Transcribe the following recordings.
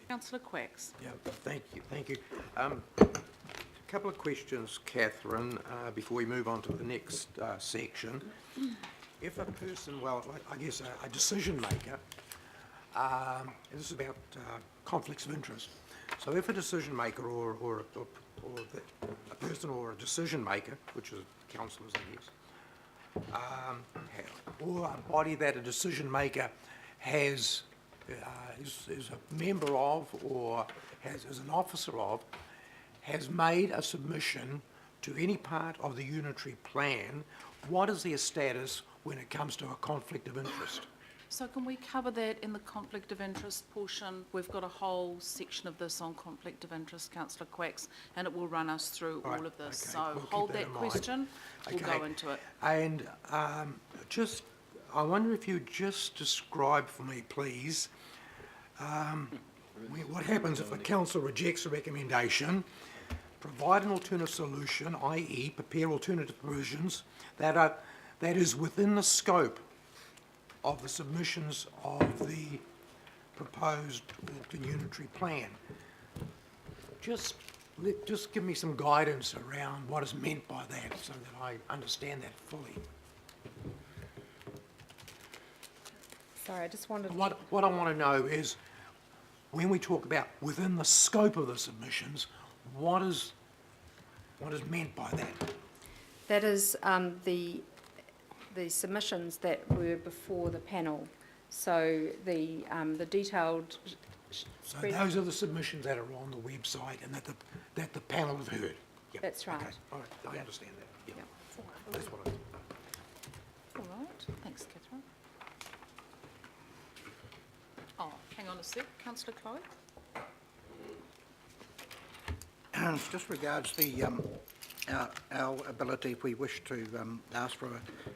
Councillor Quacks. Yeah, thank you. A couple of questions, Catherine, before we move on to the next section. If a person, well, I guess a decision maker, this is about conflicts of interest. So if a decision maker or a person or a decision maker, which is councillors, I guess, or a body that a decision maker has is a member of or is an officer of, has made a submission to any part of the unitary plan, what is their status when it comes to a conflict of interest? So can we cover that in the conflict of interest portion? We've got a whole section of this on conflict of interest, Councillor Quacks, and it will run us through all of this. Okay, So we'll keep hold that that in mind. question, we'll Okay. go into it. And I wonder if you'd just describe for me, please, what happens if the council rejects a recommendation, provide an alternative solution, i.e. prepare alternative provisions that is within the scope of the submissions of the proposed Auckland unitary plan. Just give me some guidance around what is meant by that so that I understand that fully. Sorry, I just wanted. What I want to know is, when we talk about within the scope of the submissions, what is meant by that? That is the submissions that were before the panel. So the detailed. So those are the submissions that are on the website and that the panel have heard. Yep. That's right. Okay. All right. I understand that. Yep. Yep. That's what I. All right, thanks, Catherine. Oh, hang on a sec, Councillor Chloe. Just regards the our ability, if we wish to ask for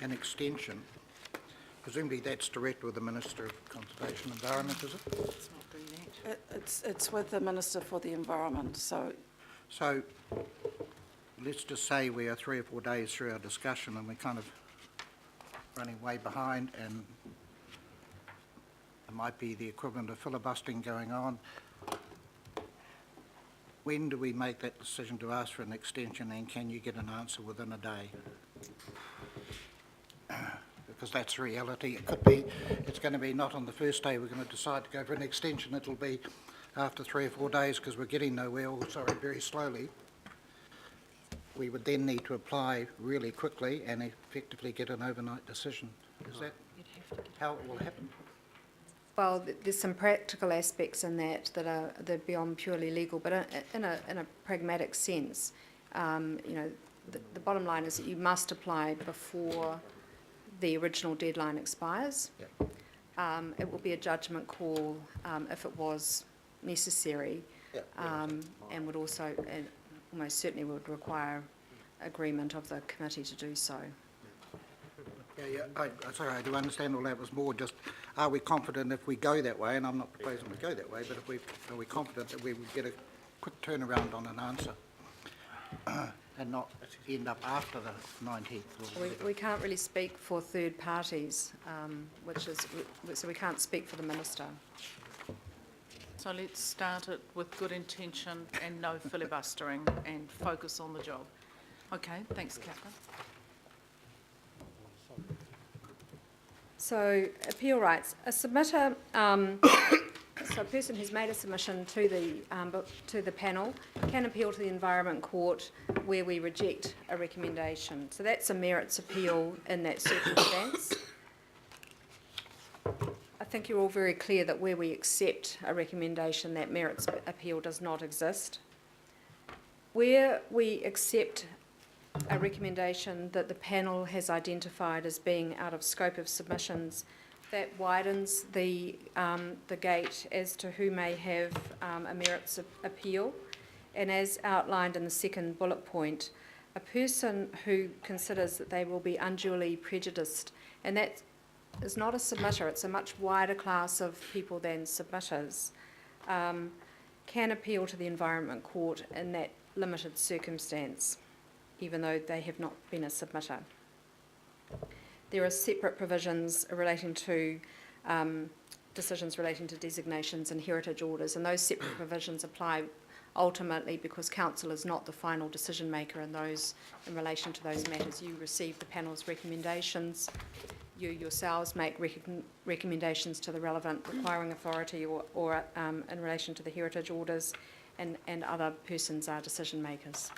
an extension, presumably that's direct with the Minister of Conservation and Environment, is it? Let's not do that. It's with the Minister for the Environment, so So let's just say we are 3 or 4 days through our discussion and we're kind of running way behind, and it might be the equivalent of filibustering going on. When do we make that decision to ask for an extension, and can you get an answer within a day? Because that's reality. It could be, it's going to be not on the first day we're going to decide to go for an extension, it'll be after 3 or 4 days because we're getting nowhere, or sorry, very slowly. We would then need to apply really quickly and effectively get an overnight decision. Is that how it will happen? Well, there's some practical aspects in that are beyond purely legal, but in a pragmatic sense, you know, the bottom line is that you must apply before the original deadline expires. Yep. It will be a judgment call if it was necessary, Yep. and would also, and almost certainly would require agreement of the committee to do so. Sorry, I do understand all that. Was more just, are we confident if we go that way, and I'm not proposing we go that way, but are we confident that we would get a quick turnaround on an answer and not end up after the 19th? We can't really speak for third parties, so we can't speak for the Minister. So let's start it with good intention and no filibustering and focus on the job. Okay, thanks, Catherine. So, appeal rights. A submitter, so a person who's made a submission to the panel can appeal to the Environment Court where we reject a recommendation. So that's a merits appeal in that circumstance. I think you're all very clear that where we accept a recommendation, that merits appeal does not exist. Where we accept a recommendation that the panel has identified as being out of scope of submissions, that widens the gate as to who may have a merits appeal. And as outlined in the second bullet point, a person who considers that they will be unduly prejudiced, and that is not a submitter, it's a much wider class of people than submitters, can appeal to the Environment Court in that limited circumstance, even though they have not been a submitter. There are separate provisions relating to decisions relating to designations and heritage orders, and those separate provisions apply ultimately because council is not the final decision maker in those, in relation to those matters. You receive the panel's recommendations, you yourselves make recommendations to the relevant requiring authority or in relation to the heritage orders, and other persons are decision makers.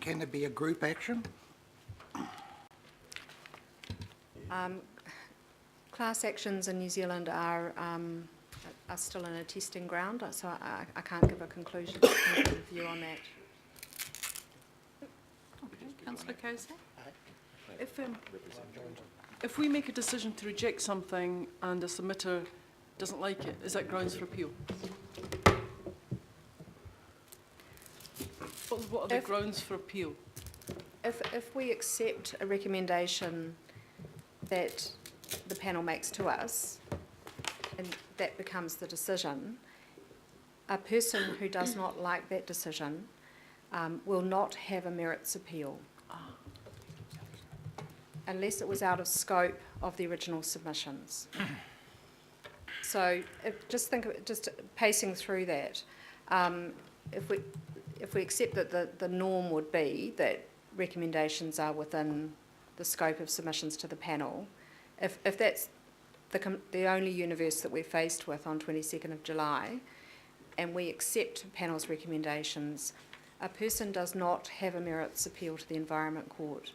Can there be a group action? Class actions in New Zealand are still in a testing ground, so I can't give a conclusive view on that. Okay, councillor Casey? If we make a decision to reject something and a submitter doesn't like it, is that grounds for appeal? What are the grounds for appeal? If we accept a recommendation that the panel makes to us, and that becomes the decision, a person who does not like that decision will not have a merits appeal unless it was out of scope of the original submissions. So just pacing through that, if we accept that the norm would be that recommendations are within the scope of submissions to the panel, if that's the only universe that we're faced with on 22nd of July, and we accept panel's recommendations, a person does not have a merits appeal to the Environment Court.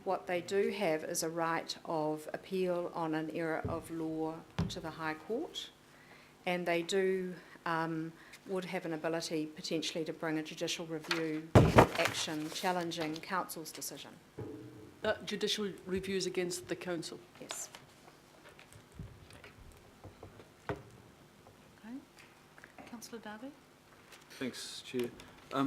What they do have is a right of appeal on an error of law to the High Court, and they would have an ability potentially to bring a judicial review action challenging council's decision. That judicial reviews against the council? Yes. Okay. Councillor Darby? Thanks, Chair.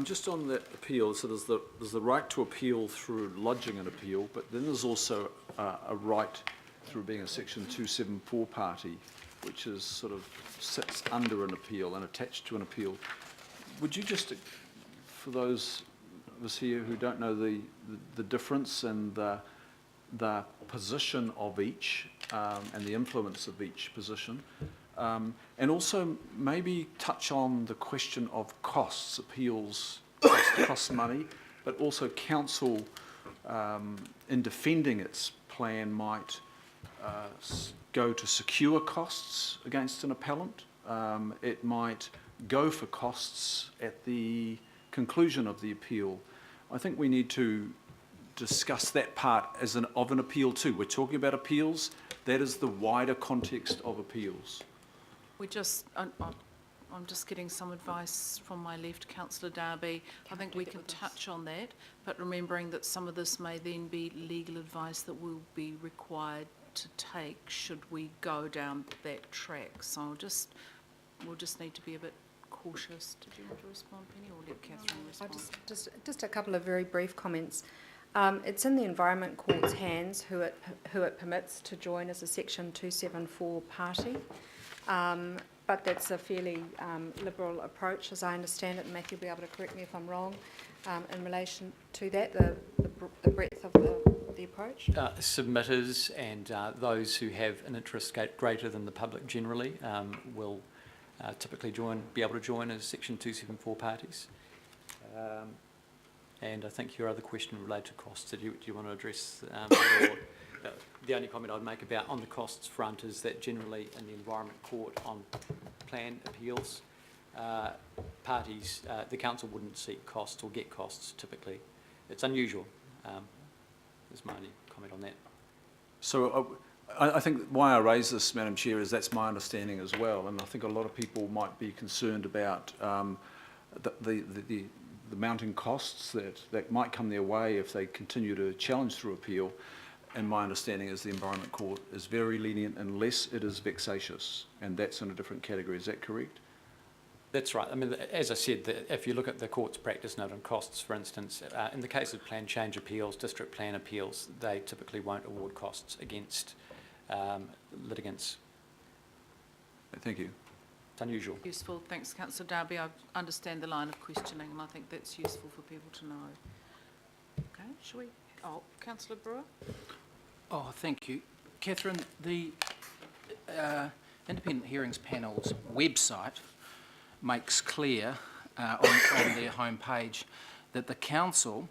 Just on that appeal, so there's the right to appeal through lodging an appeal, but then there's also a right through being a Section 274 party, which is sort of sits under an appeal and attached to an appeal. Would you just, for those of us here who don't know the difference and the position of each and the influence of each position, and also maybe touch on the question of costs, appeals cost money, but also council in defending its plan might go to secure costs against an appellant. It might go for costs at the conclusion of the appeal. I think we need to discuss that part as of an appeal too. We're talking about appeals. That is the wider context of appeals. I'm just getting some advice from my left, Councillor Darby. I think we can touch on that, but remembering that some of this may then be legal advice that we'll be required to take should we go down that track. So we'll just need to be a bit cautious. Did you want to respond, Penny, or let Catherine respond? Just a couple of very brief comments. It's in the Environment Court's hands who it permits to join as a Section 274 party. But that's a fairly liberal approach, as I understand it, and Matthew will be able to correct me if I'm wrong, in relation to that, the breadth of the approach. Submitters and those who have an interest greater than the public generally will typically be able to join as Section 274 parties. And I think your other question related to costs, do you want to address the only comment I'd make about on the costs front is that generally in the Environment Court on plan appeals, parties, the council wouldn't seek costs or get costs typically. It's unusual. Is my only comment on that. So I think why I raise this, Madam Chair, is that's my understanding as well, and I think a lot of people might be concerned about the mounting costs that might come their way if they continue to challenge through appeal. And my understanding is the Environment Court is very lenient unless it is vexatious, and that's in a different category. Is that correct? That's right. I mean, as I said, if you look at the court's practice note on costs, for instance, in the case of plan change appeals, district plan appeals, they typically won't award costs against litigants. Thank you. It's unusual. Useful. Thanks, Councillor Darby. I understand the line of questioning, and I think that's useful for people to know. Okay, shall we Oh, councillor Brewer? Oh, thank you. Catherine, the Independent Hearings Panel's website makes clear on their homepage that the council,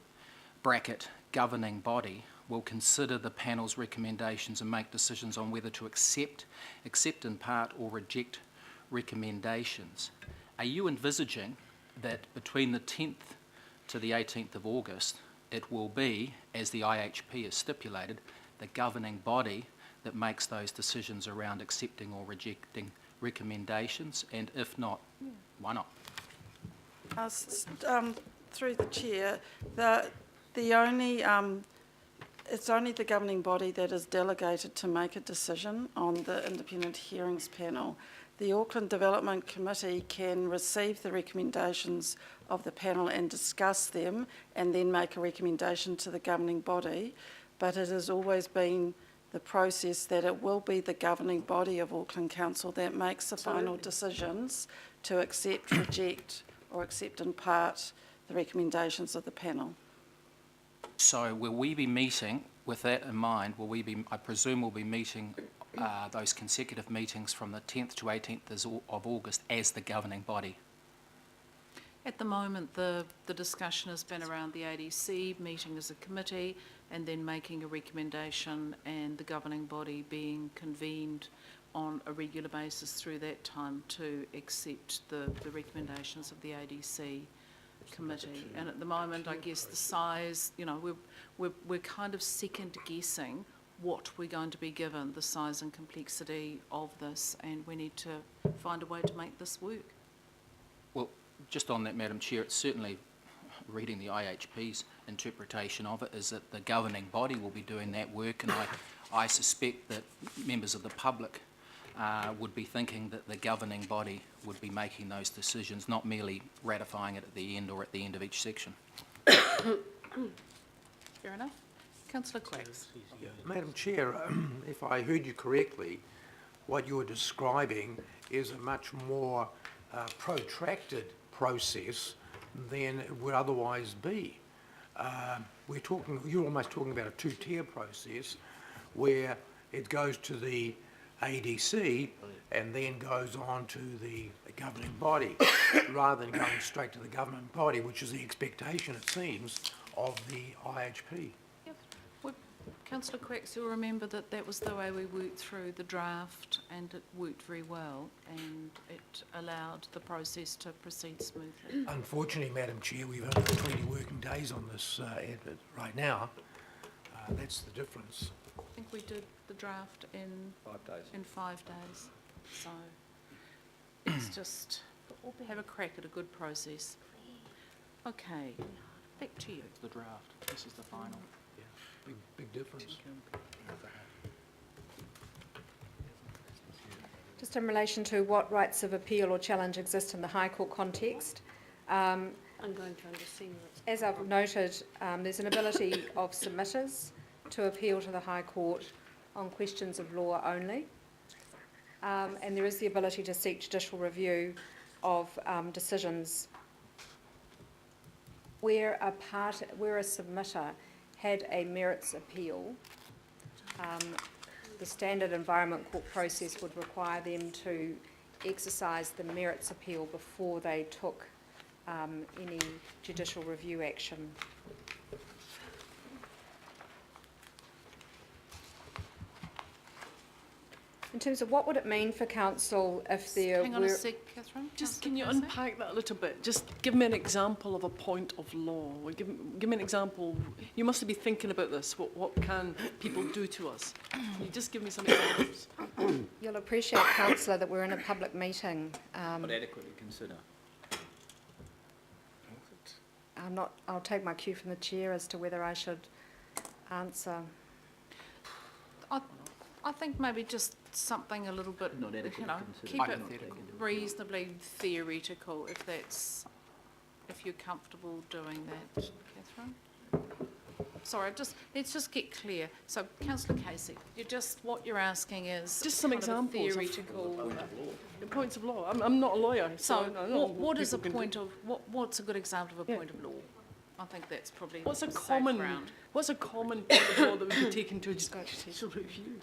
bracket, governing body, will consider the panel's recommendations and make decisions on whether to accept in part or reject recommendations. Are you envisaging that between the 10th to the 18th of August, it will be, as the IHP has stipulated, the governing body that makes those decisions around accepting or rejecting recommendations? And if not, why not? Through the chair, it's only the governing body that is delegated to make a decision on the Independent Hearings Panel. The Auckland Development Committee can receive the recommendations of the panel and discuss them and then make a recommendation to the governing body, but it has always been the process that it will be the governing body of Auckland Council that makes the final decisions to accept, reject or accept in part the recommendations of the panel. So will we be meeting, with that in mind, I presume we'll be meeting those consecutive meetings from the 10th to 18th of August as the governing body? At the moment, the discussion has been around the ADC meeting as a committee and then making a recommendation and the governing body being convened on a regular basis through that time to accept the recommendations of the ADC committee. And at the moment, I guess the size, you know, we're kind of second guessing what we're going to be given, the size and complexity of this, and we need to find a way to make this work. Well, just on that, Madam Chair, it's certainly, reading the IHP's interpretation of it, is that the governing body will be doing that work, and I suspect that members of the public would be thinking that the governing body would be making those decisions, not merely ratifying it at the end or at the end of each section. Fair enough. Councillor Quacks. Madam Chair, if I heard you correctly, what you're describing is a much more protracted process than it would otherwise be. You're almost talking about a two-tier process where it goes to the ADC and then goes on to the governing body, rather than going straight to the governing body, which is the expectation, it seems, of the IHP. Councillor Quacks, you'll remember that was the way we worked through the draft, and it worked very well, and it allowed the process to proceed smoothly. Unfortunately, Madam Chair, we've only got 20 working days on this right now. That's the difference. I think we did the draft in 5 days. in 5 days, so let's just have a crack at a good process. Okay, back to you. The draft, this is the final. Big difference. Just in relation to what rights of appeal or challenge exist in the High Court context, I'm going to understand that. as I've noted, there's an ability of submitters to appeal to the High Court on questions of law only, and there is the ability to seek judicial review of decisions where a submitter had a merits appeal. The standard Environment Court process would require them to exercise the merits appeal before they took any judicial review action. In terms of what would it mean for council if there Hang on a were... sec, Catherine. Just Councillor can you Casey? unpack that a little bit? Just give me an example of a point of law. Well, give me an example. You must be thinking about this. What can people do to us? Can you just give me some examples? You'll appreciate, councillor, that we're in a public meeting. But adequately consider. I'll take my cue from the chair as to whether I should answer. I think maybe just something a little bit, Not adequately considered. keep it Hypothetical. reasonably theoretical if you're comfortable doing that, Catherine. Sorry, let's just get clear. So, Councillor Casey, what you're asking is Just some kind of a examples of- theoretical. Points of law. I'm not a lawyer, So, I know what is a people can point of what's a good example of a Yeah. point of law? I think that's probably What's a safe common, ground. what's a common point of law that would be taken to a judicial review?